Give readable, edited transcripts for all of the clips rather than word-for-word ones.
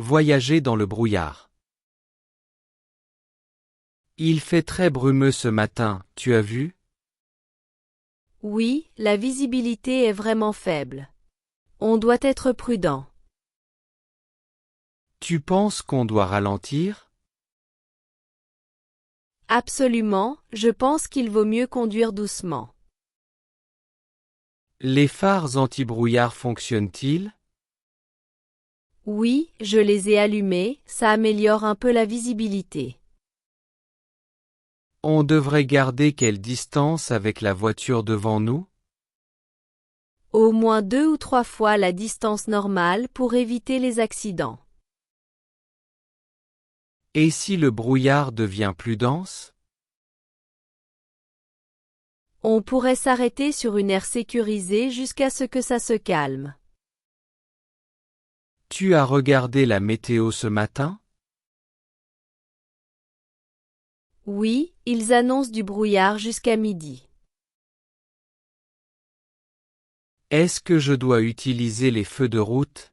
Voyager dans le brouillard. Il fait très brumeux ce matin, tu as vu? Oui, la visibilité est vraiment faible. On doit être prudent. Tu penses qu'on doit ralentir? Absolument, je pense qu'il vaut mieux conduire doucement. Les phares anti-brouillard fonctionnent-ils? Oui, je les ai allumés, ça améliore un peu la visibilité. On devrait garder quelle distance avec la voiture devant nous? Au moins 2 ou 3 fois la distance normale pour éviter les accidents. Et si le brouillard devient plus dense? On pourrait s'arrêter sur une aire sécurisée jusqu'à ce que ça se calme. Tu as regardé la météo ce matin? Oui, ils annoncent du brouillard jusqu'à midi. Est-ce que je dois utiliser les feux de route?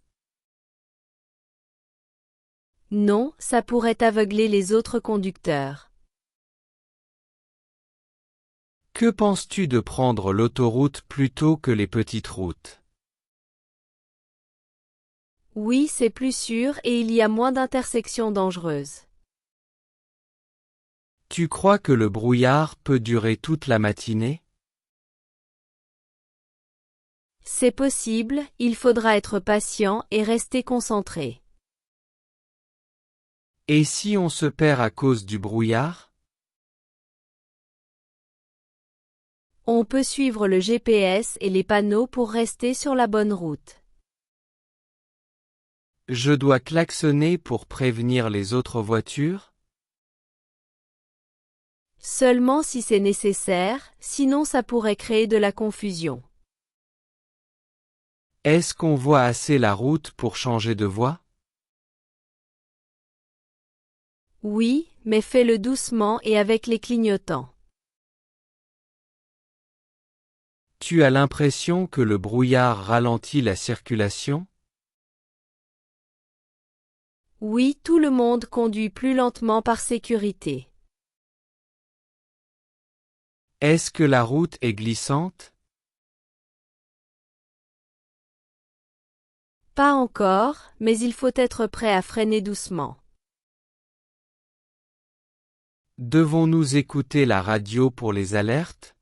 Non, ça pourrait aveugler les autres conducteurs. Que penses-tu de prendre l'autoroute plutôt que les petites routes? Oui, c'est plus sûr et il y a moins d'intersections dangereuses. Tu crois que le brouillard peut durer toute la matinée? C'est possible, il faudra être patient et rester concentré. Et si on se perd à cause du brouillard? On peut suivre le GPS et les panneaux pour rester sur la bonne route. Je dois klaxonner pour prévenir les autres voitures? Seulement si c'est nécessaire, sinon ça pourrait créer de la confusion. Est-ce qu'on voit assez la route pour changer de voie? Oui, mais fais-le doucement et avec les clignotants. Tu as l'impression que le brouillard ralentit la circulation? Oui, tout le monde conduit plus lentement par sécurité. Est-ce que la route est glissante? Pas encore, mais il faut être prêt à freiner doucement. Devons-nous écouter la radio pour les alertes?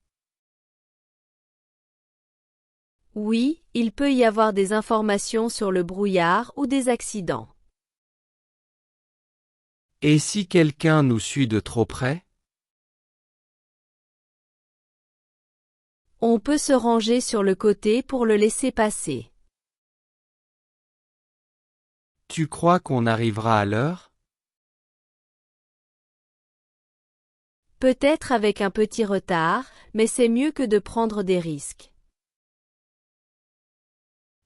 Oui, il peut y avoir des informations sur le brouillard ou des accidents. Et si quelqu'un nous suit de trop près? On peut se ranger sur le côté pour le laisser passer. Tu crois qu'on arrivera à l'heure? Peut-être avec un petit retard, mais c'est mieux que de prendre des risques.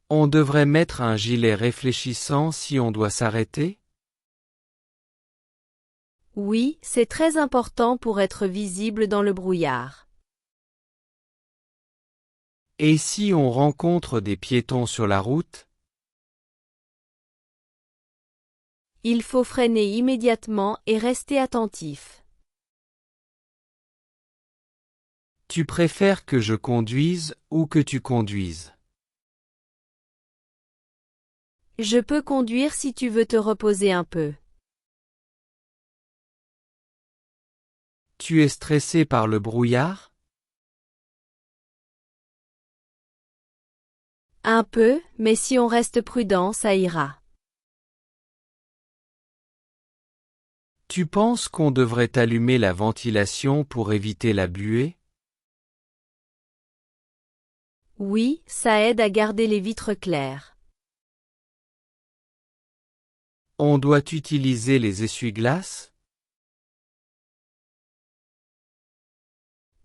On devrait mettre un gilet réfléchissant si on doit s'arrêter? Oui, c'est très important pour être visible dans le brouillard. Et si on rencontre des piétons sur la route? Il faut freiner immédiatement et rester attentif. Tu préfères que je conduise ou que tu conduises? Je peux conduire si tu veux te reposer un peu. Tu es stressé par le brouillard? Un peu, mais si on reste prudent, ça ira. Tu penses qu'on devrait allumer la ventilation pour éviter la buée? Oui, ça aide à garder les vitres claires. On doit utiliser les essuie-glaces?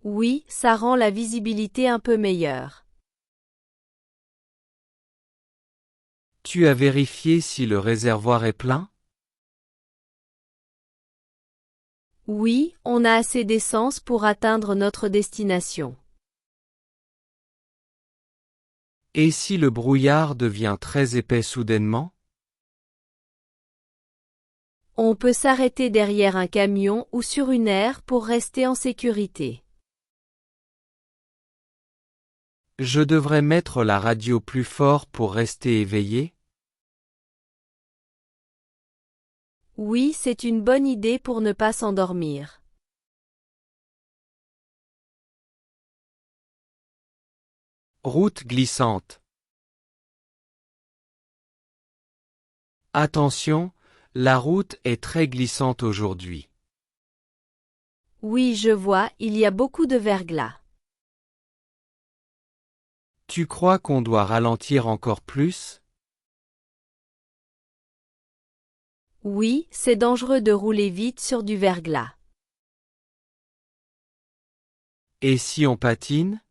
Oui, ça rend la visibilité un peu meilleure. Tu as vérifié si le réservoir est plein? Oui, on a assez d'essence pour atteindre notre destination. Et si le brouillard devient très épais soudainement? On peut s'arrêter derrière un camion ou sur une aire pour rester en sécurité. Je devrais mettre la radio plus fort pour rester éveillé? Oui, c'est une bonne idée pour ne pas s'endormir. Route glissante. Attention, la route est très glissante aujourd'hui. Oui, je vois, il y a beaucoup de verglas. Tu crois qu'on doit ralentir encore plus? Oui, c'est dangereux de rouler vite sur du verglas. Et si on patine?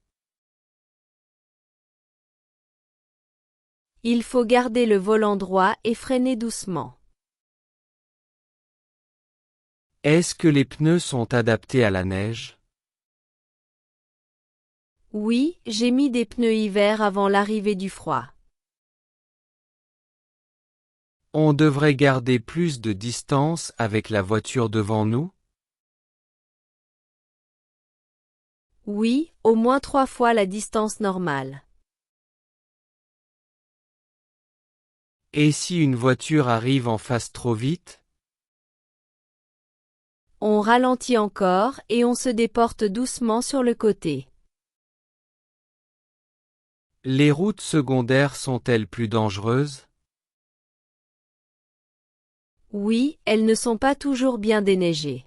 Il faut garder le volant droit et freiner doucement. Est-ce que les pneus sont adaptés à la neige? Oui, j'ai mis des pneus hiver avant l'arrivée du froid. On devrait garder plus de distance avec la voiture devant nous? Oui, au moins 3 fois la distance normale. Et si une voiture arrive en face trop vite? On ralentit encore et on se déporte doucement sur le côté. Les routes secondaires sont-elles plus dangereuses? Oui, elles ne sont pas toujours bien déneigées.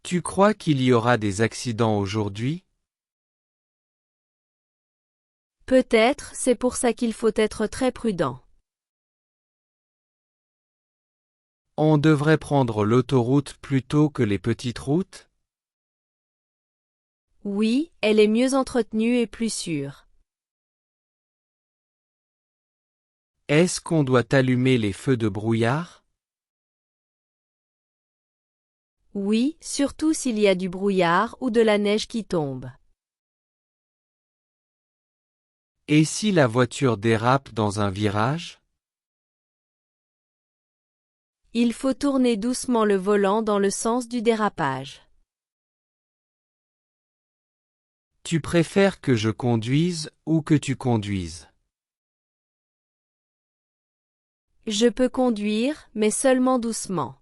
Tu crois qu'il y aura des accidents aujourd'hui? Peut-être, c'est pour ça qu'il faut être très prudent. On devrait prendre l'autoroute plutôt que les petites routes? Oui, elle est mieux entretenue et plus sûre. Est-ce qu'on doit allumer les feux de brouillard? Oui, surtout s'il y a du brouillard ou de la neige qui tombe. Et si la voiture dérape dans un virage? Il faut tourner doucement le volant dans le sens du dérapage. Tu préfères que je conduise ou que tu conduises? Je peux conduire, mais seulement doucement.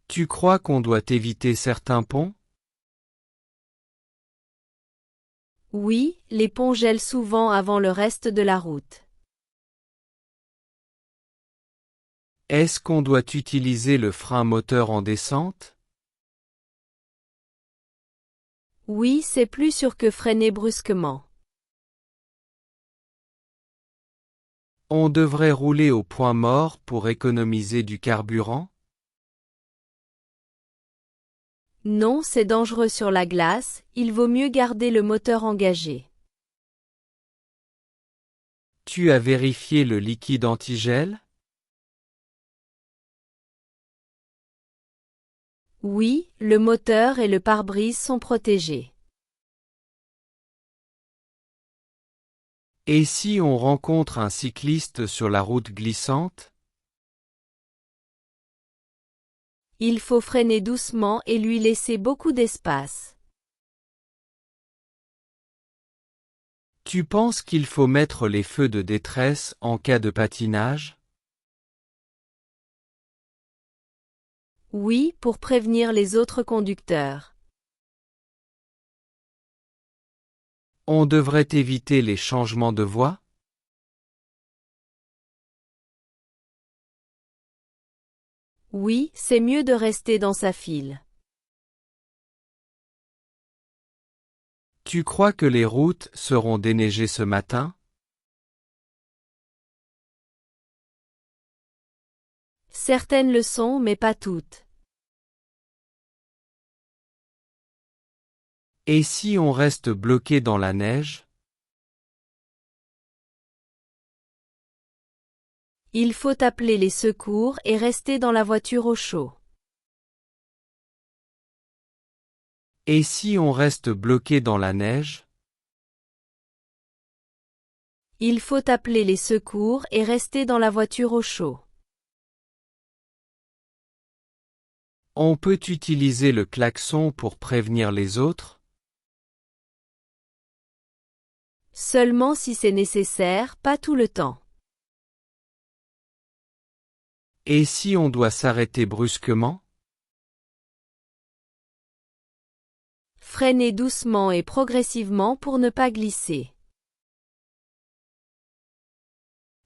Tu crois qu'on doit éviter certains ponts? Oui, les ponts gèlent souvent avant le reste de la route. Est-ce qu'on doit utiliser le frein moteur en descente? Oui, c'est plus sûr que freiner brusquement. On devrait rouler au point mort pour économiser du carburant? Non, c'est dangereux sur la glace, il vaut mieux garder le moteur engagé. Tu as vérifié le liquide antigel? Oui, le moteur et le pare-brise sont protégés. Et si on rencontre un cycliste sur la route glissante? Il faut freiner doucement et lui laisser beaucoup d'espace. Tu penses qu'il faut mettre les feux de détresse en cas de patinage? Oui, pour prévenir les autres conducteurs. On devrait éviter les changements de voie? Oui, c'est mieux de rester dans sa file. Tu crois que les routes seront déneigées ce matin? Certaines le sont, mais pas toutes. Et si on reste bloqué dans la neige? Il faut appeler les secours et rester dans la voiture au chaud. Et si on reste bloqué dans la neige? Il faut appeler les secours et rester dans la voiture au chaud. On peut utiliser le klaxon pour prévenir les autres? Seulement si c'est nécessaire, pas tout le temps. Et si on doit s'arrêter brusquement? Freinez doucement et progressivement pour ne pas glisser.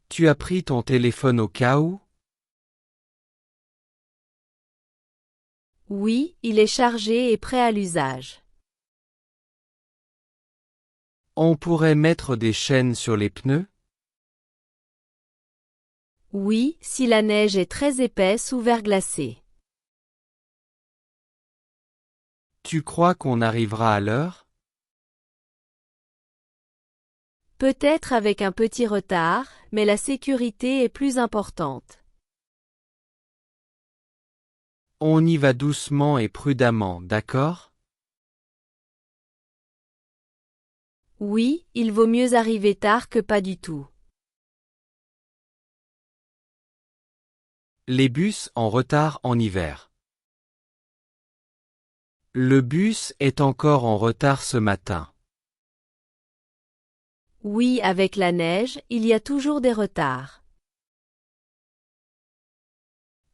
Tu as pris ton téléphone au cas où? Oui, il est chargé et prêt à l'usage. On pourrait mettre des chaînes sur les pneus? Oui, si la neige est très épaisse ou verglacée. Tu crois qu'on arrivera à l'heure? Peut-être avec un petit retard, mais la sécurité est plus importante. On y va doucement et prudemment, d'accord? Oui, il vaut mieux arriver tard que pas du tout. Les bus en retard en hiver. Le bus est encore en retard ce matin. Oui, avec la neige, il y a toujours des retards.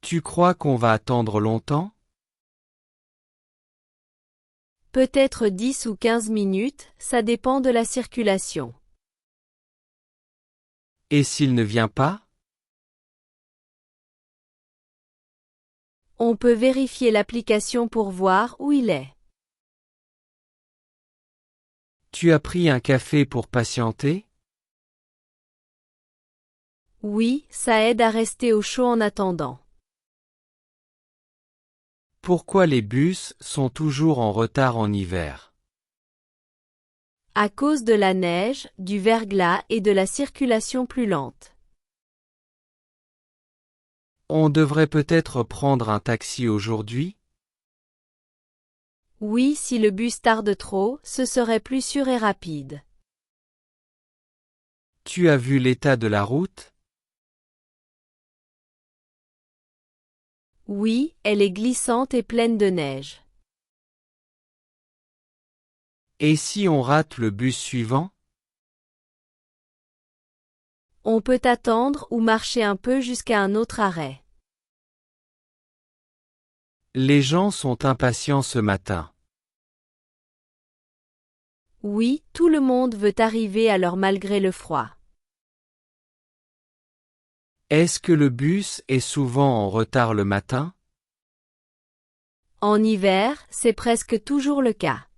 Tu crois qu'on va attendre longtemps? Peut-être 10 ou 15 minutes, ça dépend de la circulation. Et s'il ne vient pas? On peut vérifier l'application pour voir où il est. Tu as pris un café pour patienter? Oui, ça aide à rester au chaud en attendant. Pourquoi les bus sont toujours en retard en hiver? À cause de la neige, du verglas et de la circulation plus lente. On devrait peut-être prendre un taxi aujourd'hui? Oui, si le bus tarde trop, ce serait plus sûr et rapide. Tu as vu l'état de la route? Oui, elle est glissante et pleine de neige. Et si on rate le bus suivant? On peut attendre ou marcher un peu jusqu'à un autre arrêt. Les gens sont impatients ce matin. Oui, tout le monde veut arriver à l'heure malgré le froid. Est-ce que le bus est souvent en retard le matin? En hiver, c'est presque toujours le cas.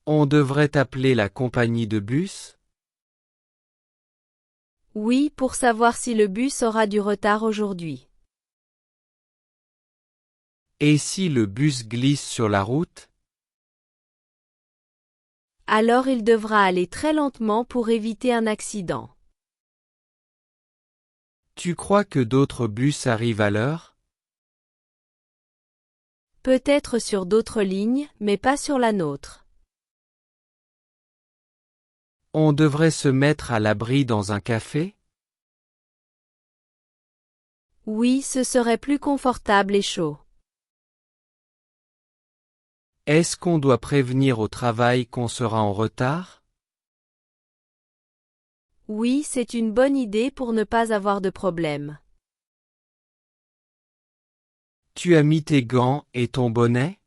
On devrait appeler la compagnie de bus? Oui, pour savoir si le bus aura du retard aujourd'hui. Et si le bus glisse sur la route? Alors il devra aller très lentement pour éviter un accident. Tu crois que d'autres bus arrivent à l'heure? Peut-être sur d'autres lignes, mais pas sur la nôtre. On devrait se mettre à l'abri dans un café? Oui, ce serait plus confortable et chaud. Est-ce qu'on doit prévenir au travail qu'on sera en retard? Oui, c'est une bonne idée pour ne pas avoir de problème. Tu as mis tes gants et ton bonnet?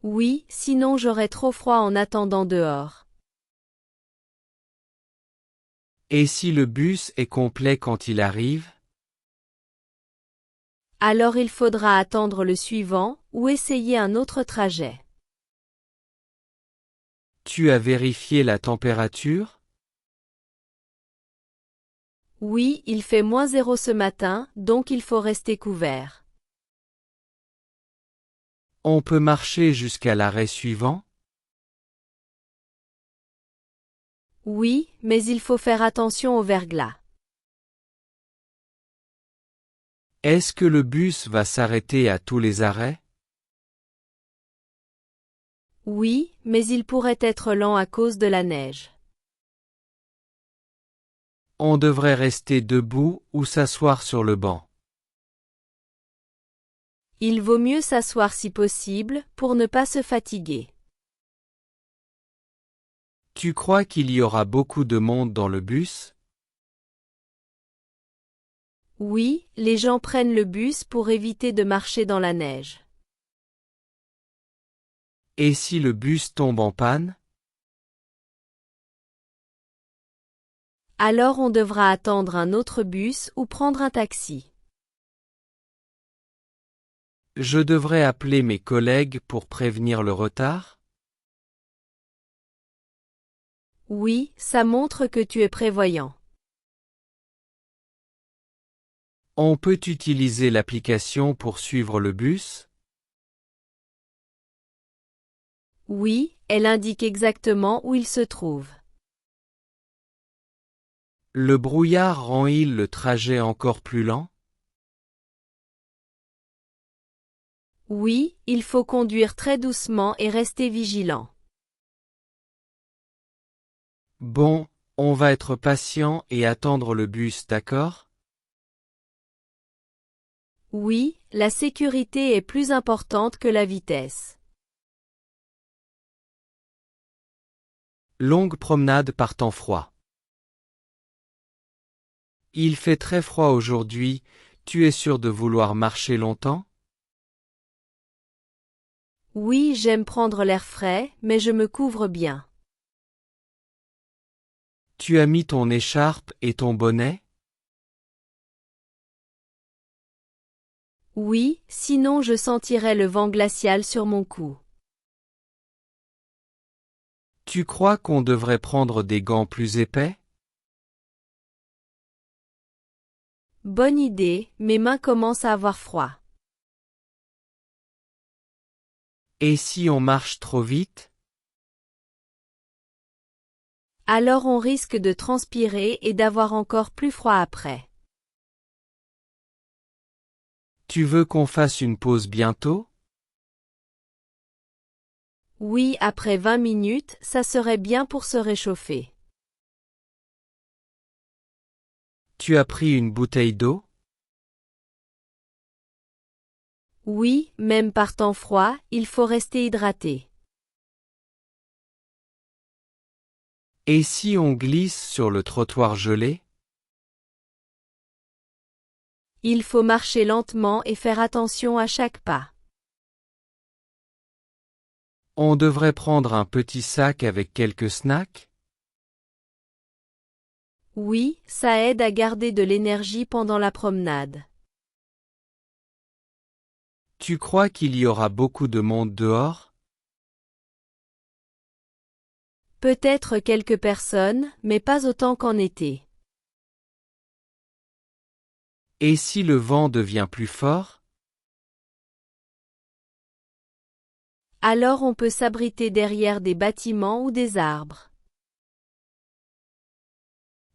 Oui, sinon j'aurais trop froid en attendant dehors. Et si le bus est complet quand il arrive? Alors il faudra attendre le suivant, ou essayer un autre trajet. Tu as vérifié la température? Oui, il fait -0 ce matin, donc il faut rester couvert. On peut marcher jusqu'à l'arrêt suivant? Oui, mais il faut faire attention au verglas. Est-ce que le bus va s'arrêter à tous les arrêts? Oui, mais il pourrait être lent à cause de la neige. On devrait rester debout ou s'asseoir sur le banc. Il vaut mieux s'asseoir si possible, pour ne pas se fatiguer. Tu crois qu'il y aura beaucoup de monde dans le bus? Oui, les gens prennent le bus pour éviter de marcher dans la neige. Et si le bus tombe en panne? Alors on devra attendre un autre bus ou prendre un taxi. Je devrais appeler mes collègues pour prévenir le retard? Oui, ça montre que tu es prévoyant. On peut utiliser l'application pour suivre le bus? Oui, elle indique exactement où il se trouve. Le brouillard rend-il le trajet encore plus lent? Oui, il faut conduire très doucement et rester vigilant. Bon, on va être patient et attendre le bus, d'accord? Oui, la sécurité est plus importante que la vitesse. Longue promenade par temps froid. Il fait très froid aujourd'hui, tu es sûr de vouloir marcher longtemps? Oui, j'aime prendre l'air frais, mais je me couvre bien. Tu as mis ton écharpe et ton bonnet? Oui, sinon je sentirais le vent glacial sur mon cou. Tu crois qu'on devrait prendre des gants plus épais? Bonne idée, mes mains commencent à avoir froid. Et si on marche trop vite? Alors on risque de transpirer et d'avoir encore plus froid après. Tu veux qu'on fasse une pause bientôt? Oui, après 20 minutes, ça serait bien pour se réchauffer. Tu as pris une bouteille d'eau? Oui, même par temps froid, il faut rester hydraté. Et si on glisse sur le trottoir gelé? Il faut marcher lentement et faire attention à chaque pas. On devrait prendre un petit sac avec quelques snacks? Oui, ça aide à garder de l'énergie pendant la promenade. Tu crois qu'il y aura beaucoup de monde dehors? Peut-être quelques personnes, mais pas autant qu'en été. Et si le vent devient plus fort? Alors on peut s'abriter derrière des bâtiments ou des arbres.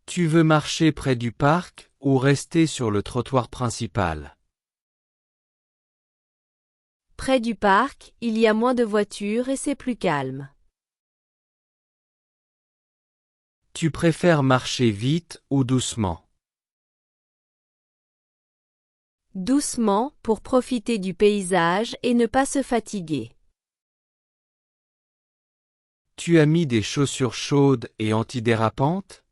Tu veux marcher près du parc ou rester sur le trottoir principal? Près du parc, il y a moins de voitures et c'est plus calme. Tu préfères marcher vite ou doucement? Doucement, pour profiter du paysage et ne pas se fatiguer. Tu as mis des chaussures chaudes et antidérapantes?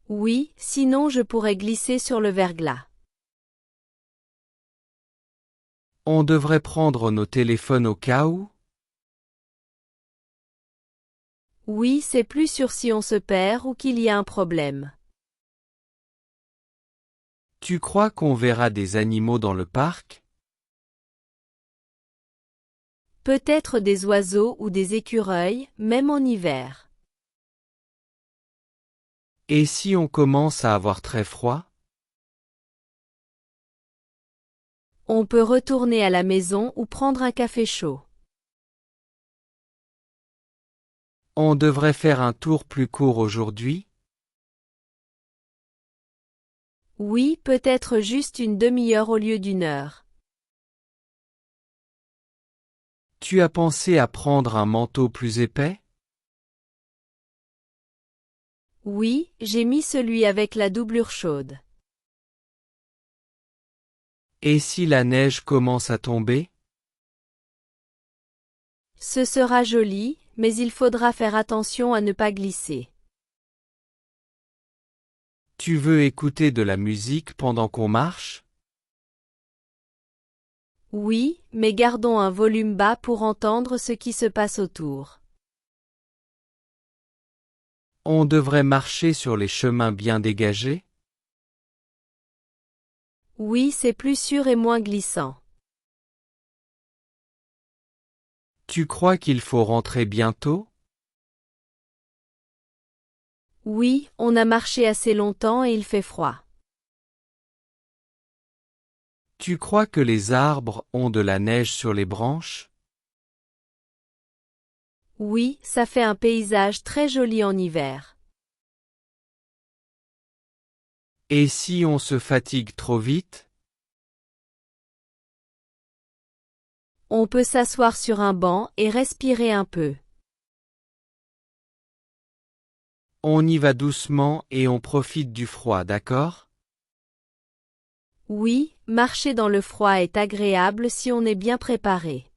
Oui, sinon je pourrais glisser sur le verglas. On devrait prendre nos téléphones au cas où? Oui, c'est plus sûr si on se perd ou qu'il y a un problème. Tu crois qu'on verra des animaux dans le parc? Peut-être des oiseaux ou des écureuils, même en hiver. Et si on commence à avoir très froid? On peut retourner à la maison ou prendre un café chaud. On devrait faire un tour plus court aujourd'hui? Oui, peut-être juste une demi-heure au lieu d'une heure. Tu as pensé à prendre un manteau plus épais? Oui, j'ai mis celui avec la doublure chaude. Et si la neige commence à tomber? Ce sera joli, mais il faudra faire attention à ne pas glisser. Tu veux écouter de la musique pendant qu'on marche? Oui, mais gardons un volume bas pour entendre ce qui se passe autour. On devrait marcher sur les chemins bien dégagés? Oui, c'est plus sûr et moins glissant. Tu crois qu'il faut rentrer bientôt? Oui, on a marché assez longtemps et il fait froid. Tu crois que les arbres ont de la neige sur les branches? Oui, ça fait un paysage très joli en hiver. Et si on se fatigue trop vite? On peut s'asseoir sur un banc et respirer un peu. On y va doucement et on profite du froid, d'accord? Oui, marcher dans le froid est agréable si on est bien préparé.